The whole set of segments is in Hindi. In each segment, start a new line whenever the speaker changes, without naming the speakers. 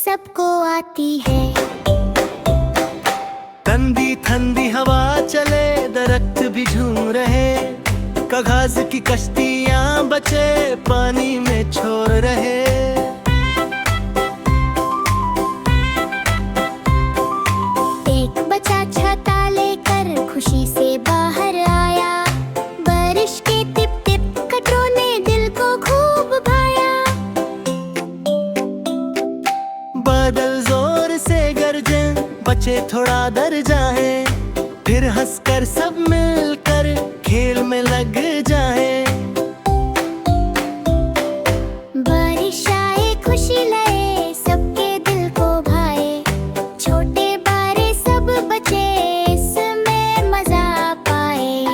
सबको आती है।
ठंडी ठंडी हवा चले, दरख्त भी झूम रहे, कागज की कश्तियां बचे पानी में छोड़ रहे।
एक बच्चा छाता लेकर खुशी से बाहर आया, बारिश के टिप टिप कटरों ने दिल को खूब भाया।
बादल जोर से गरजे, बच्चे थोड़ा डर जाए, फिर हंसकर सब मिलकर खेल में लग जाए।
बारिश आए खुशी लाए, सबके दिल को भाए, छोटे बड़े सब बच्चे इसमें मजा पाए।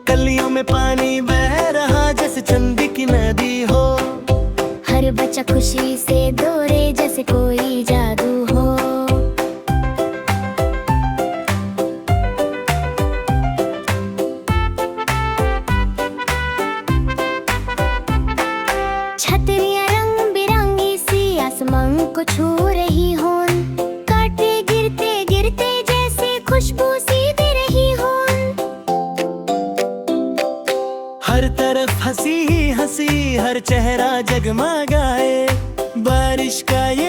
गलियों में पानी बह रहा जैसे चंदी की नदी हो,
हर बच्चा खुशी से दौड़े जैसे कोई जादू हो। छतरियां रंग बिरंगी सी आसमान को छू रही हों, कांटे गिरते गिरते जैसे खुशबू सी दे रही हों।
हर तरफ हंसी ही हंसी, हर चेहरा जगमगाए, बारिश का ये